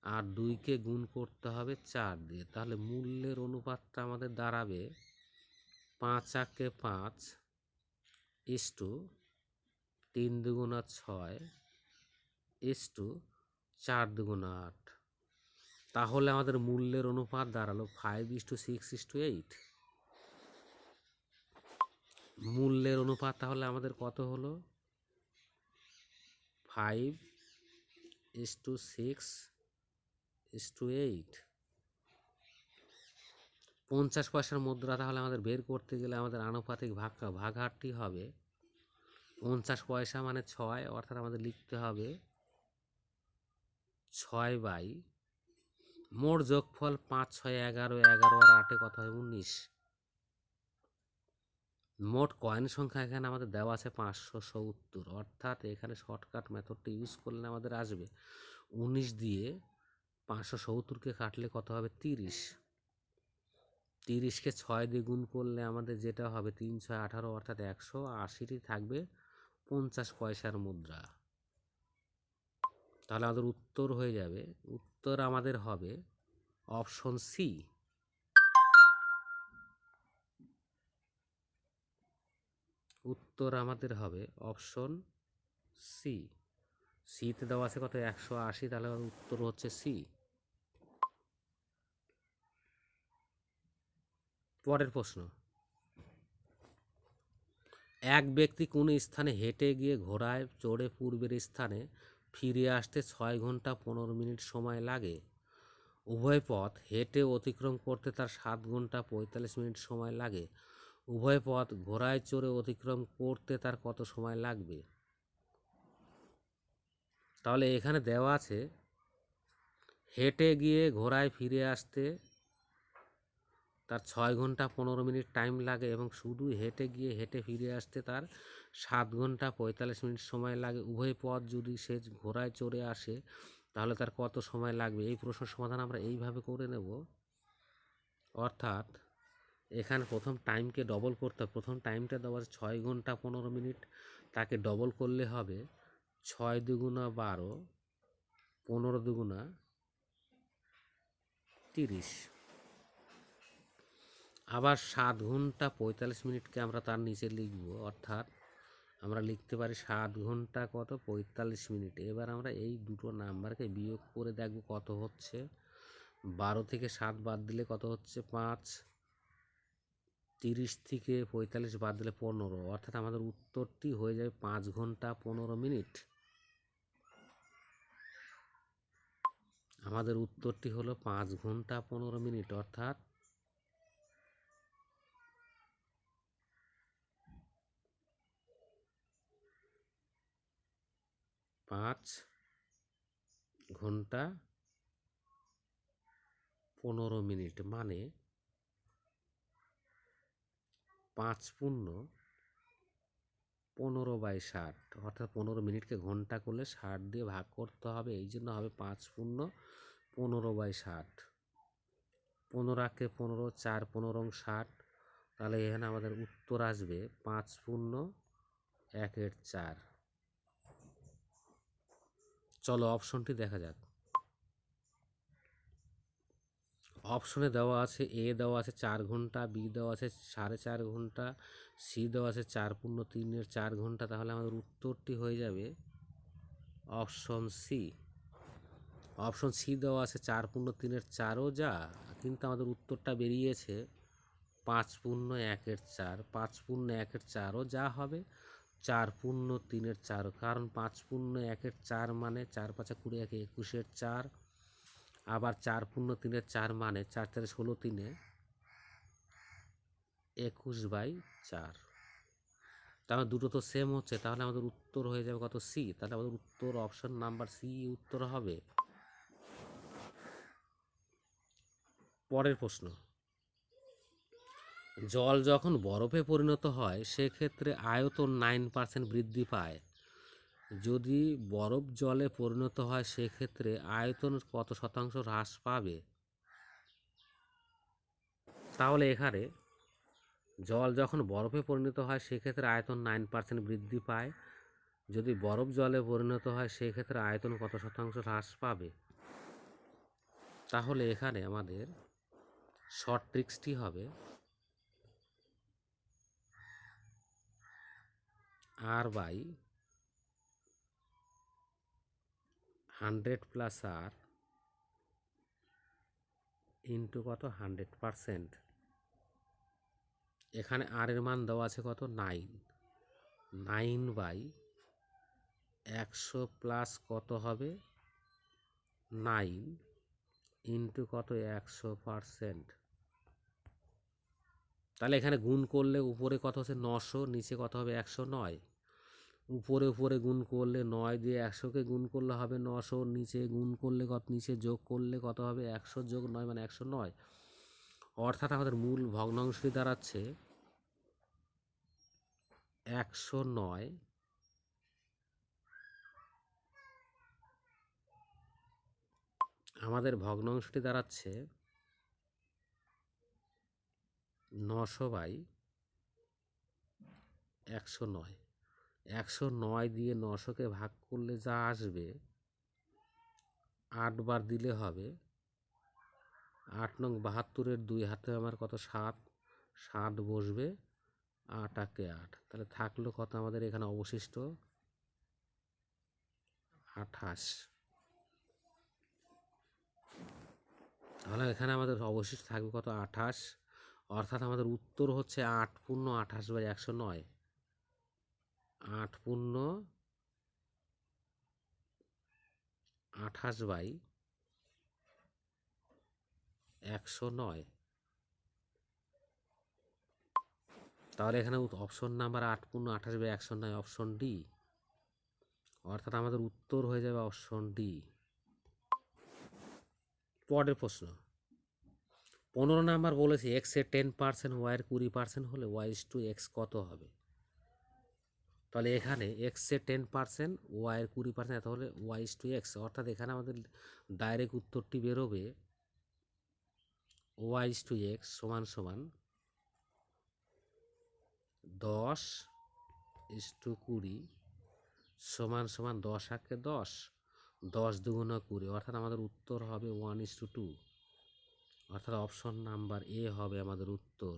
আর 2কে গুণ করতে হবে 4 দিয়ে। তাহলে মূল্যের অনুপাতটা আমাদের দাঁড়াবে 5 × 5 3 2 6 4 2 8। তাহলে আমাদের মূল্যের অনুপাত দাঁড়ালো 5:6:8। মূল্যের অনুপাত তাহলে আমাদের কত হলো? 5:6:8। 50 পয়সার মুদ্রা তাহলে আমাদের বের করতে গেলে আমাদের আনুপাতিক ভাগহারটি হবে 50 পয়সা মানে 6, অর্থাৎ আমাদের লিখতে হবে 6 বাই মোট যোগফল 5 6 11, 11 আর 8 কত হয়? 19। মোট কয়েন সংখ্যা এখানে আমাদের দেওয়া আছে 570, অর্থাৎ এখানে শর্টকাট মেথডটি ইউজ করলে আমাদের আসবে 19 দিয়ে 570কে কাটলে কত হবে? 30। 30কে 6 দিয়ে গুণ করলে আমাদের যেটা হবে 3 6 18, অর্থাৎ 180টি থাকবে 50 পয়সার মুদ্রা। তাহলে আমাদের উত্তর হয়ে যাবে, উত্তর আমাদের হবে অপশন সি। উত্তর আমাদের হবে অপশন সি। সিতে দেওয়া আছে কত? 180, তাহলে উত্তর হচ্ছে সি। পরের প্রশ্ন, এক ব্যক্তি কোনো স্থানে হেঁটে গিয়ে ঘোড়ায় চড়ে পূর্বের স্থানে ফিরে আসতে 6 ঘন্টা 15 মিনিট সময় লাগে। উভয় পথ হেঁটে অতিক্রম করতে তার 7 ঘন্টা 45 মিনিট সময় লাগে। উভয় পথ ঘোড়ায় চড়ে অতিক্রম করতে তার কত সময় লাগবে? তাহলে এখানে দেওয়া আছে হেঁটে গিয়ে ঘোড়ায় ফিরে আসতে তার 6 ঘন্টা 15 মিনিট টাইম লাগে এবং শুধু হেঁটে গিয়ে হেঁটে ফিরে আসতে তার 7 ঘন্টা 45 মিনিট সময় লাগে। উভয় পথ যদি সে ঘোড়ায় চড়ে আসে তাহলে তার কত সময় লাগবে? এই প্রশ্নের সমাধান আমরা এইভাবে করে নেব। অর্থাৎ এখানে প্রথম টাইমকে ডবল করতে হবে। প্রথম টাইমটা দেওয়া আছে 6 ঘন্টা 15 মিনিট, তাকে ডবল করলে হবে 6 × 2 = 12, 15 × 2 = 30। আবার 7 ঘন্টা 45 মিনিটকে আমরা তার নিচে লিখব, অর্থাৎ আমরা লিখতে পারি 7 ঘন্টা 45 মিনিট। এবার আমরা এই দুটো নাম্বারকে বিয়োগ করে দেখব কত হচ্ছে। 12 থেকে 7 বাদ দিলে কত হচ্ছে? 5। 30 থেকে 45 বাদ দিলে 15, অর্থাৎ আমাদের উত্তরটি হয়ে যাবে 5 ঘন্টা 15 মিনিট। আমাদের উত্তরটি হলো 5 ঘন্টা 15 মিনিট, অর্থাৎ 5 ঘন্টা 15 মিনিট, মানে 5×15/60, অর্থাৎ 15 মিনিটকে ঘন্টা করলে 60 দিয়ে ভাগ করতে হবে, এই জন্য হবে 5×15/60। 15 × 15, 4 15 60, তাহলে এখানে আমাদের উত্তর আসবে 5×1=4। চলো অপশনটি দেখা যাক। অপশনে দেওয়া আছে এ দেওয়া আছে 4 ঘন্টা, বি দেওয়া আছে 4.5 ঘন্টা, সি দেওয়া আছে 4×3 = 4 ঘন্টা। তাহলে আমাদের উত্তরটি হয়ে যাবে অপশন সি। অপশন সি দেওয়া আছে 4×3 = 4ও যা, কিন্তু আমাদের উত্তরটা বেরিয়েছে 5×1=4। 5×1=4ও যা হবে, 4×3 = 4, কারণ 5×1=4 মানে 4 × 5 = 20, 1 21-4। আবার 4×3 = 4 মানে 4 4 16, 3 21/4। তাহলে দুটো তো সেম হচ্ছে, তাহলে আমাদের উত্তর হয়ে যাবে কত? সি। তাহলে আমাদের উত্তর অপশন নাম্বার সি উত্তর হবে। পরের প্রশ্ন, জল যখন বরফে পরিণত হয় সেক্ষেত্রে আয়তন 9% বৃদ্ধি পায়। যদি বরফ জলে পরিণত হয় সেক্ষেত্রে আয়তন কত শতাংশ হ্রাস পাবে? তাহলে এখানে জল যখন বরফে পরিণত হয় সেক্ষেত্রে আয়তন 9% বৃদ্ধি পায়। যদি বরফ জলে পরিণত হয় সেক্ষেত্রে আয়তন কত শতাংশ হ্রাস পাবে? তাহলে এখানে আমাদের শর্ট ট্রিক্সটি হবে R/100 + R ইন্টু কত? 100%। এখানে আর এর মান দেওয়া আছে কত? 9। 9/100 প্লাস কত হবে? 9 ইন্টু কত? 100%। তাহলে এখানে গুণ করলে উপরে কত হচ্ছে? 900, নিচে কত হবে? 109। উপরে উপরে গুণ করলে 9 দিয়ে 100কে গুণ করলে হবে 900, নিচে গুণ করলে কত? নিচে যোগ করলে কত হবে? 100 যোগ 9 মানে 109। অর্থাৎ আমাদের মূল ভগ্নাংশটি দাঁড়াচ্ছে 109 আমাদের ভগ্নাংশটি দাঁড়াচ্ছে 900/109। 109 দিয়ে 900কে ভাগ করলে যা আসবে 8 বার দিলে হবে 8 নং 72-এর 2 হাতে আমার কত? 7। 7 বসবে, 8 × 8, তাহলে থাকলো কত আমাদের এখানে অবশিষ্ট? 28। তাহলে এখানে আমাদের অবশিষ্ট থাকবে কত? 28। অর্থাৎ আমাদের উত্তর হচ্ছে 8×28/109। 8 পূর্ণ 28/109। তাহলে এখানে অপশন নাম্বার 8 পূর্ণ 28/109 অপশন ডি, অর্থাৎ আমাদের উত্তর হয়ে যাবে অপশন ডি। পরের প্রশ্ন 15 নাম্বার বলেছে এক্সের 10%, ওয়াইয়ের 20% হলে y/x কত হবে? তাহলে এখানে এক্সের 10%, ওয়াইয়ের 20% এত হলে y/x, অর্থাৎ এখানে আমাদের ডাইরেক্ট উত্তরটি বেরোবে y/x সমান সমান 10:20 সমান সমান 10 × 10 10 × 20, অর্থাৎ আমাদের উত্তর হবে 1:2, অর্থাৎ অপশন নাম্বার এ হবে আমাদের উত্তর।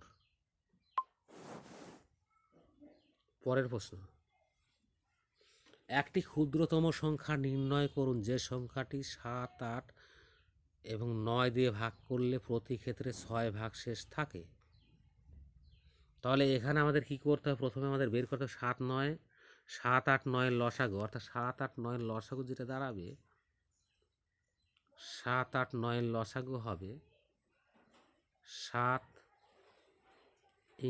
পরের প্রশ্ন একটি ক্ষুদ্রতম সংখ্যা নির্ণয় করুন যে সংখ্যাটি 7, 8 এবং 9 দিয়ে ভাগ করলে প্রতি ক্ষেত্রে 6 ভাগশেষ থাকে। তাহলে এখানে আমাদের কি করতে হবে? প্রথমে আমাদের বের করতে হবে 7, 8, 9 লসাগু, অর্থাৎ 7, 8, 9 লসাগু যেটা দাঁড়াবে 7, 8, 9 লসাগু হবে 7 ×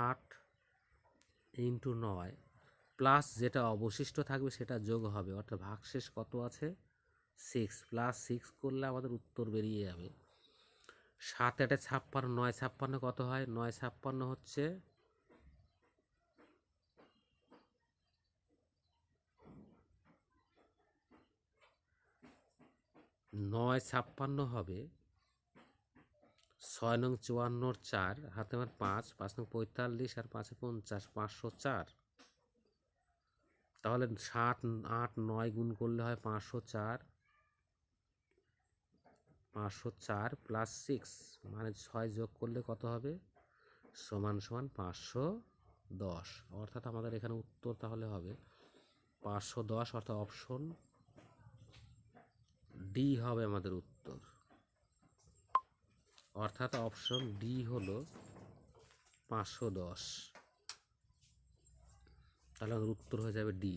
8 × 9 প্লাস যেটা অবশিষ্ট থাকবে সেটা যোগ হবে, অর্থাৎ ভাগশেষ কত আছে 6, প্লাস 6 করলে আমাদের উত্তর বেরিয়ে যাবে। 7 8 56, 9 56 কত হয়? 9 56 হচ্ছে 9 56 হবে 6 নং 54 4 হাতে আমার 5 5 নং 45 আর 5 50 504। তাহলে 7 8 9 গুণ করলে হয় 504, 504 প্লাস 6 মানে 6 যোগ করলে কত হবে? সমান সমান 510, অর্থাৎ আমাদের এখানে উত্তর তাহলে হবে 510, অর্থাৎ অপশন ডি হবে আমাদের উত্তর, অর্থাৎ অপশন ডি হলো 510, তাহলে আমাদের উত্তর হয়ে যাবে ডি।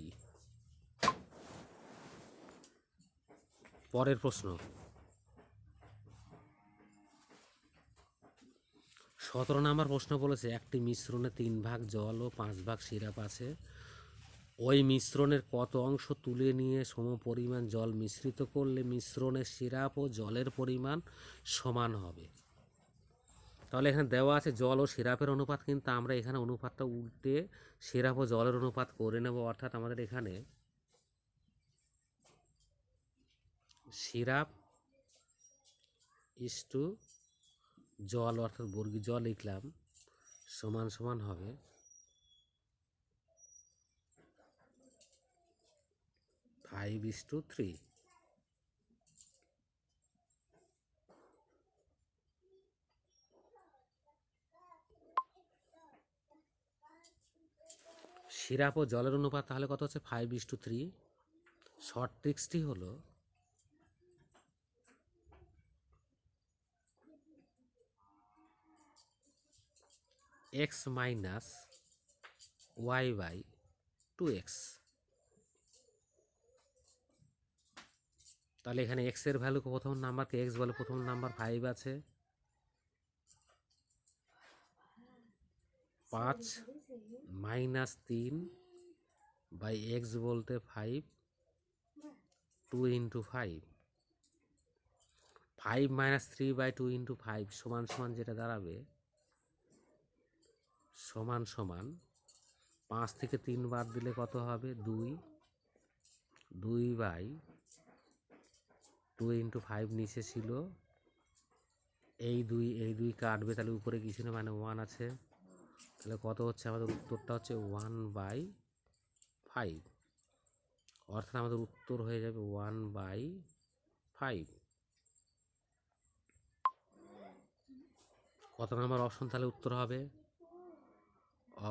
পরের প্রশ্ন 17 নম্বর প্রশ্ন বলেছে একটি মিশ্রণে 3 ভাগ জল ও 5 ভাগ সিরাপ আছে, ওই মিশ্রণের কত অংশ তুলে নিয়ে সমপরিমাণ জল মিশ্রিত করলে মিশ্রণের সিরাপ ও জলের পরিমাণ সমান হবে। তাহলে এখানে দেওয়া আছে জল ও সিরাপের অনুপাত, কিন্তু আমরা এখানে অনুপাতটা উল্টে সিরাপ ও জলের অনুপাত করে নেব, অর্থাৎ আমাদের এখানে সিরাপ ইস্টু জল, অর্থাৎ বর্গী জল লিখলাম, সমান সমান হবে 5:3। সিরাপ ও জলের অনুপাত তাহলে কত হচ্ছে? 5:3। শর্ট ট্রিক্সটি হলো x মাইনাস y/2x। তাহলে এখানে x এর ভ্যালু প্রথম নাম্বারকে x বলে, প্রথম নাম্বার 5 আছে, 5 মাইনাস 3/x বলতে 5, 2 × 5, 5 মাইনাস 3/2 × 5 সমান সমান যেটা দাঁড়াবে সমান সমান 5 থেকে 3 বাদ দিলে কত হবে? 2, 2/2 × 5 নিচে ছিল, এই 2 কাটবে, তাহলে উপরে কিছু না মানে 1 আছে, তাহলে কত হচ্ছে? আমাদের উত্তরটা হচ্ছে 1/5, অর্থাৎ আমাদের উত্তর হয়ে যাবে 1/5। কত নম্বর অপশন তাহলে উত্তর হবে?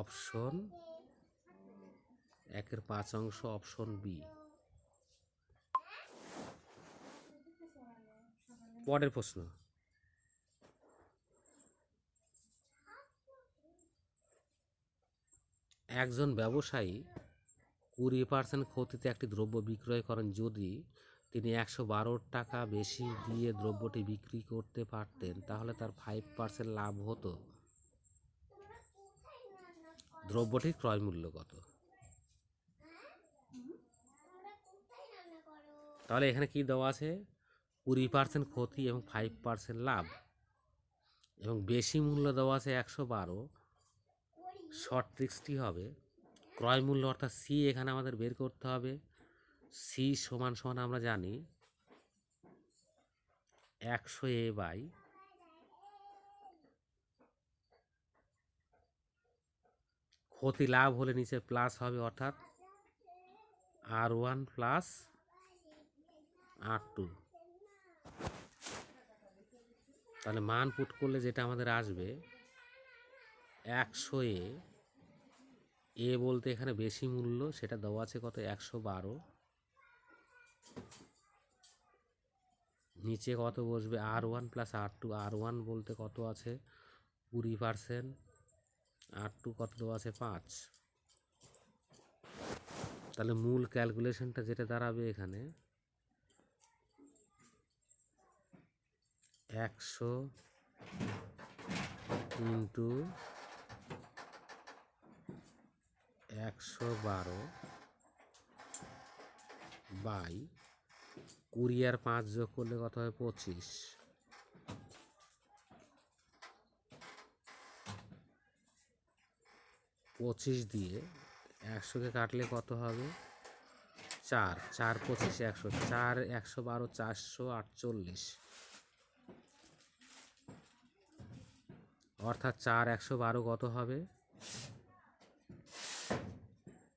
অপশন 1-এর 5 অংশ, অপশন বি। পরের প্রশ্ন একজন ব্যবসায়ী 20% ক্ষতিতে একটি দ্রব্য বিক্রয় করেন। যদি তিনি 112 টাকা বেশি দিয়ে দ্রব্যটি বিক্রি করতে পারতেন তাহলে তার 5% লাভ হতো। দ্রব্যটির ক্রয় মূল্য কত? তাহলে এখানে কি দেওয়া আছে? 20% ক্ষতি এবং 5% লাভ, এবং বেশি মূল্য দেওয়া আছে 112। শর্ট ট্রিক্সটি হবে ক্রয় মূল্য অর্থাৎ সি এখানে আমাদের বের করতে হবে। সি সমান সমান আমরা জানি 100A বাই ক্ষতি লাভ হলে নিচে প্লাস হবে, অর্থাৎ R1 প্লাস R2। তাহলে মান পুট করলে যেটা আমাদের আসবে 100A, এ বলতে এখানে বেশি মূল্য, সেটা দেওয়া আছে কত? 112। নিচে কত বসবে? R1 plus R2। R1 বলতে কত আছে? 20%। R2 কত দেওয়া আছে? 5। তাহলে মূল ক্যালকুলেশনটা যেটা দাঁড়াবে এখানে 100 ইন্টু 112 বাই 20 আর 5 যোগ করলে কত হয়? 25। 25 দিয়ে 100কে কাটলে কত হবে? 4। 4 25 100, 4 112 448, অর্থাৎ 4 112 কত হবে?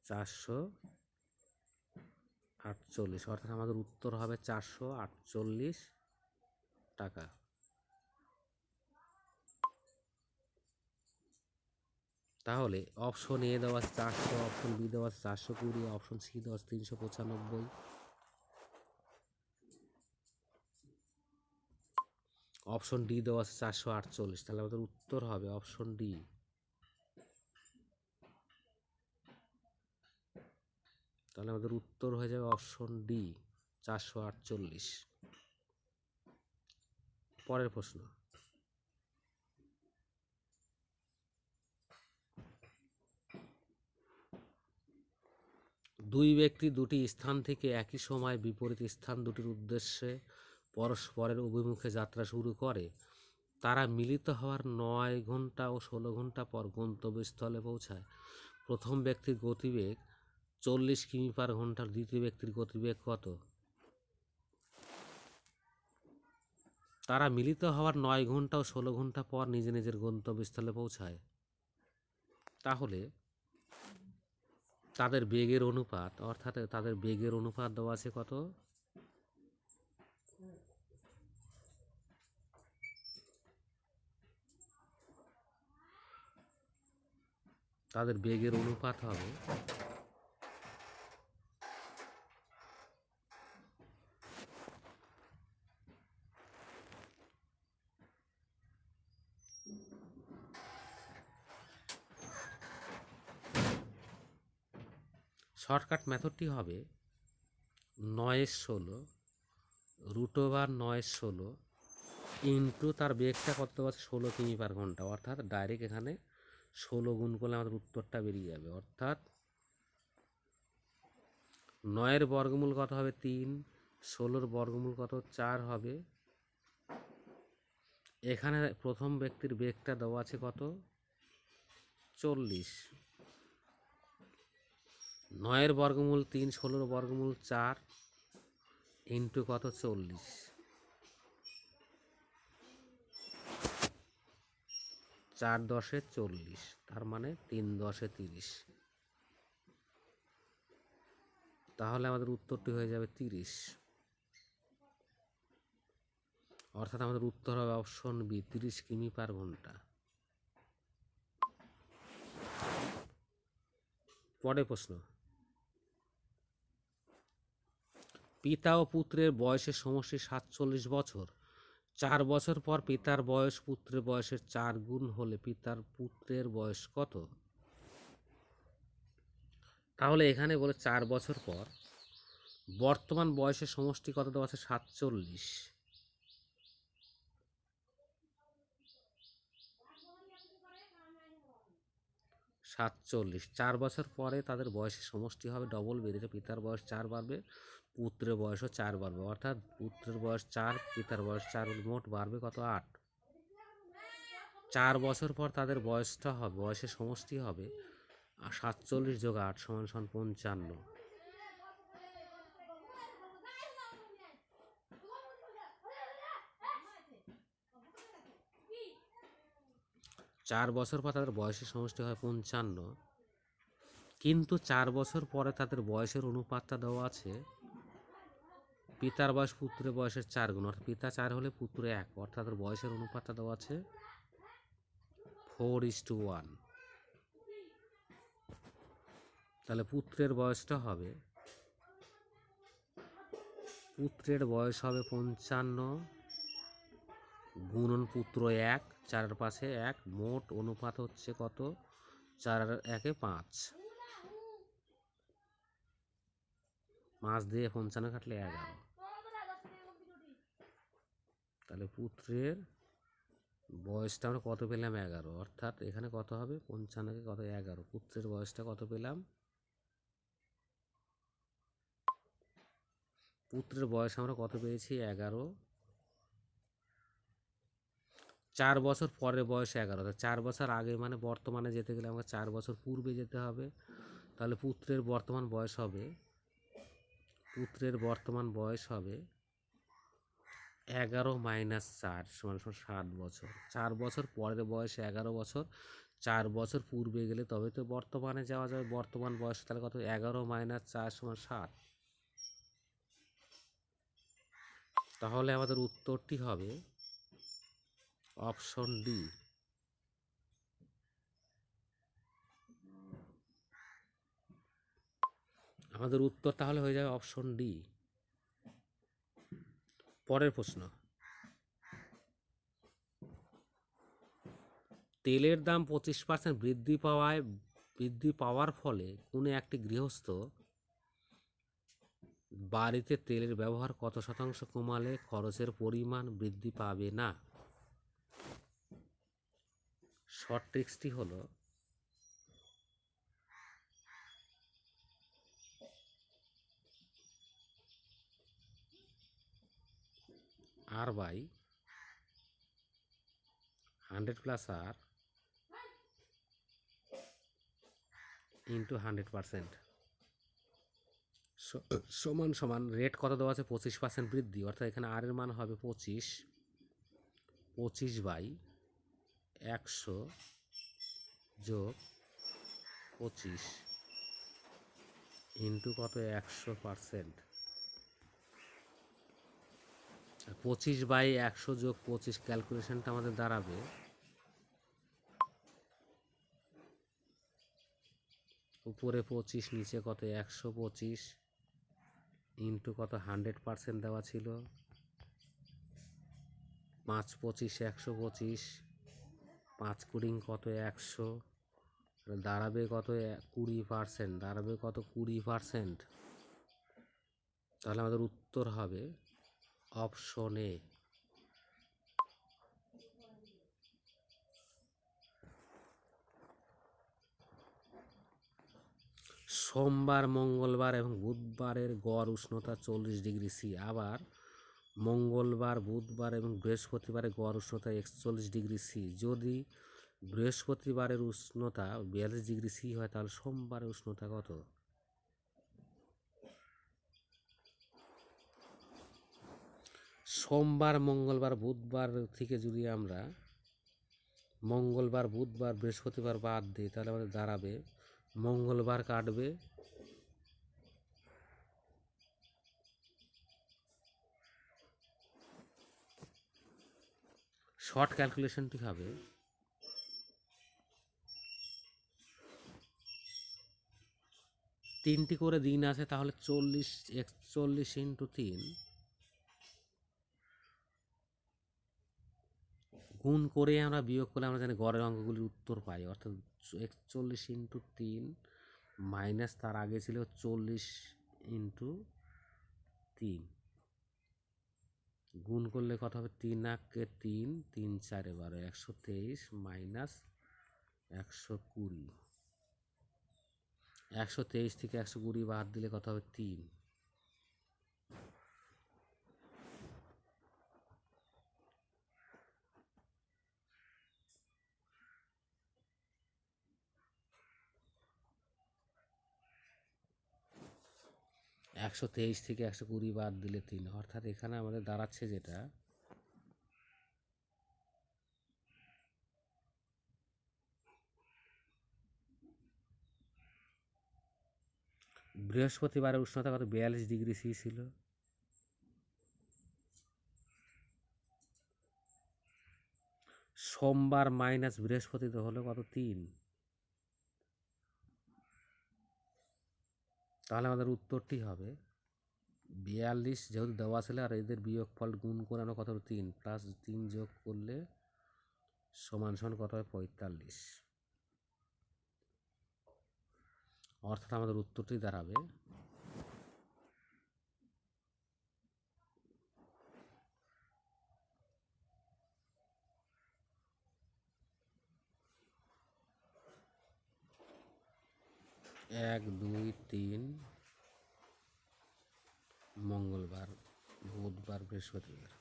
448, অর্থাৎ আমাদের উত্তর হবে 448 টাকা। তাহলে অপশন এ দেওয়া আছে 400, অপশন বি দেওয়া আছে 420, অপশন সি দেওয়া আছে 395, অপশন ডি দেওয়া আছে 448। তাহলে আমাদের উত্তর হবে অপশন ডি। তাহলে আমাদের উত্তর হয়ে যাবে অপশন ডি 448। পরের প্রশ্ন, দুই ব্যক্তি দুটি স্থান থেকে একই সময় বিপরীত স্থান দুটির উদ্দেশ্যে পরস্পরের অভিমুখে যাত্রা শুরু করে। তারা মিলিত হওয়ার 9 ঘন্টা ও 16 ঘন্টা পর গন্তব্যস্থলে পৌঁছায়। প্রথম ব্যক্তির গতিবেগ 40 কিমি/ঘন্টা, দ্বিতীয় ব্যক্তির গতিবেগ কত? তারা মিলিত হওয়ার 9 ঘন্টা ও 16 ঘন্টা পর নিজের গন্তব্যস্থলে পৌঁছায়। তাহলে তাদের বেগের অনুপাত, অর্থাৎ তাদের বেগের অনুপাত দেওয়া আছে কত? তাদের বেগের অনুপাত হবে শর্টকাট মেথডটি হবে 9/16 √9/16 ইন্টু তার বেগটা কত আছে? 16 কিমি/ঘন্টা, অর্থাৎ ডাইরেক্ট এখানে 16 গুণ করলে আমাদের উত্তরটা বেরিয়ে যাবে। অর্থাৎ 9-এর বর্গমূল কত হবে? 3। 16-র বর্গমূল কত? 4 হবে। এখানে প্রথম ব্যক্তির বেগটা দেওয়া আছে কত? 40। 9-এর বর্গমূল 3, 16-র বর্গমূল 4 ইন্টু কত? 40। 4 10-এ 40, তার মানে 3 10-এ 30। তাহলে আমাদের উত্তরটি হয়ে যাবে 30। অর্থাৎ আমাদের উত্তর হবে অপশন বি 30 কিমি/ঘন্টা। পরের প্রশ্ন, পিতা ও পুত্রের বয়সের সমষ্টি 47 বছর। 4 বছর পর পিতার বয়স পুত্রের বয়সের 4 গুণ হলে পুত্রের বয়স কত? তাহলে এখানে বলে 4 বছর পর বর্তমান বয়সের সমষ্টি কত দেওয়া আছে? 47। 4 বছর পরে তাদের বয়সের সমষ্টি হবে ডবল বেড়েছে, পিতার বয়স 4 বাড়বে, পুত্রের বয়সও 4 বাড়বে, অর্থাৎ পুত্রের বয়স 4, পিতার বয়স 4, মোট বাড়বে কত? 8। 4 বছর পর তাদের বয়সটা হবে, বয়সের সমষ্টি হবে 47 যোগ 8 সমান 55। 4 বছর পর তাদের বয়সের সমষ্টি হয় 55, কিন্তু 4 বছর পরে তাদের বয়সের অনুপাতটা দেওয়া আছে পিতার বয়স পুত্রের বয়সের 4 গুণ, অর্থাৎ পিতা 4 হলে পুত্র 1, অর্থাৎ তাদের বয়সের অনুপাতটা দেওয়া আছে 4:1। তাহলে পুত্রের বয়সটা হবে, পুত্রের বয়স হবে 55 গুণন পুত্র 1, 4-এর পাশে 1, মোট অনুপাত হচ্ছে কত? 4-1-এ 5, 5 দিয়ে 55 কাটলে 11। তাহলে পুত্রের বয়সটা আমরা কত পেলাম? 11, অর্থাৎ এখানে কত হবে? 55-কে কত? 11, পুত্রের বয়সটা কত পেলাম? পুত্রের বয়স আমরা কত পেয়েছি? 11। 4 বছর পরের বয়স 11, 4 বছর আগে মানে বর্তমানে যেতে গেলে আমাকে 4 বছর পূর্বে যেতে হবে। তাহলে পুত্রের বর্তমান বয়স হবে, পুত্রের বর্তমান বয়স হবে 11 - 4 সমান 7 বছর। 4 বছর পরের বয়স 11 বছর, 4 বছর পূর্বে গেলে তবে তো বর্তমানে যাওয়া যাবে। বর্তমান বয়স তাহলে কত? 11 - 4 সমান 7। তাহলে আমাদের উত্তরটি হবে অপশন ডি। আমাদের উত্তর তাহলে হয়ে যাবে অপশন ডি। পরের প্রশ্ন, তেলের দাম 25% বৃদ্ধি পাওয়ার ফলে কোনো একটি গৃহস্থ বাড়িতে তেলের ব্যবহার কত শতাংশ কমালে খরচের পরিমাণ বৃদ্ধি পাবে না? শর্ট ট্রিক্সটি হলো R/100+R × 100% সমান সমান রেট কত দেওয়া আছে? 25% বৃদ্ধি, অর্থাৎ এখানে আর এর মান হবে 25, 25/100 যোগ 25 ইন্টু কত? 100%। 25/100 যোগ 25 ক্যালকুলেশনটা আমাদের দাঁড়াবে উপরে 25, নিচে কত? 125 ইন্টু কত? 100% দেওয়া ছিল, 5×25 125, 5×2 কত? 100, দাঁড়াবে কত? 20%, দাঁড়াবে কত? 20%। তাহলে আমাদের উত্তর হবে অপশন এ। সোমবার, মঙ্গলবার এবং বুধবারের গড় উষ্ণতা 40°C, আবার মঙ্গলবার, বুধবার এবং বৃহস্পতিবারের গড় উষ্ণতা 41°C। যদি বৃহস্পতিবারের উষ্ণতা 42°C হয়, তাহলে সোমবারের উষ্ণতা কত? সোমবার, মঙ্গলবার, বুধবার থেকে যদি আমরা মঙ্গলবার, বুধবার, বৃহস্পতিবার বাদ দিই, তাহলে আমাদের দাঁড়াবে মঙ্গলবার কাটবে শর্ট ক্যালকুলেশনটি হবে 3টি করে দিন আছে, তাহলে 41 × 3 গুণ করে আমরা বিয়োগ করলে আমরা জানি গড়ের অঙ্কগুলির উত্তর পাই, অর্থাৎ 41 × 3 মাইনাস তার আগে ছিল 40 ইন্টু 3, গুণ করলে কত হবে? 3 আঁকে 3, 3 4 12, 123 মাইনাস 120। 123 থেকে 120 বাদ দিলে কত হবে? 3। একশো তেইশ থেকে 120 বাদ দিলে 3, অর্থাৎ এখানে আমাদের দাঁড়াচ্ছে যেটা বৃহস্পতিবারের উষ্ণতা কত? 42 ডিগ্রি সি ছিল। সোমবার মাইনাস বৃহস্পতিতে হলো কত? 3। তাহলে আমাদের উত্তরটি হবে 42, যেহেতু দেওয়া ছিল, আর এদের বিয়োগফল গুণ করে আমরা কত? 3 প্লাস 3 যোগ করলে সমান সমান কত হয়? 45। অর্থাৎ আমাদের উত্তরটি দাঁড়াবে 1 2 3 মঙ্গলবার, বুধবার, বৃহস্পতিবার।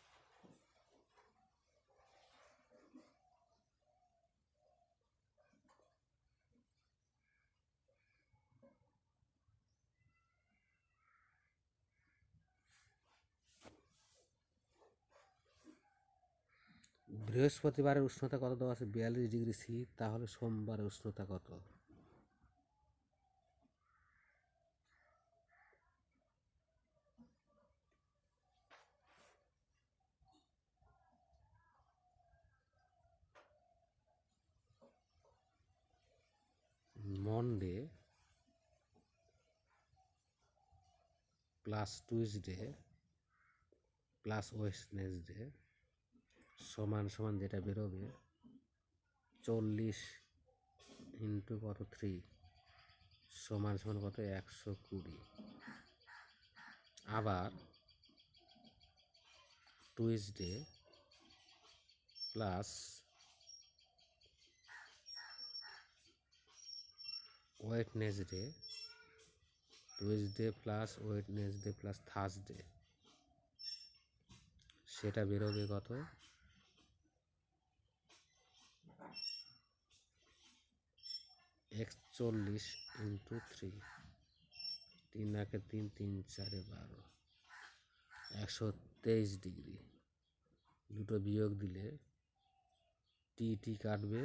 বৃহস্পতিবারের উষ্ণতা কত দেওয়া আছে? 42 ডিগ্রি সি। তাহলে সোমবারের উষ্ণতা কত? Monday plus Tuesday plus Wednesday সমান সমান যেটা বেরোবে 40 ইন্টু কত? 3 সমান সমান কত? 120। আবার Tuesday plus Wednesday, Tuesday plus Wednesday plus Thursday, সেটা বেরোবে কত? 41 ইন্টু 3, 3 আঁকে 3, 3 4 12, 123 ডিগ্রি। দুটো বিয়োগ দিলে টি কাটবে,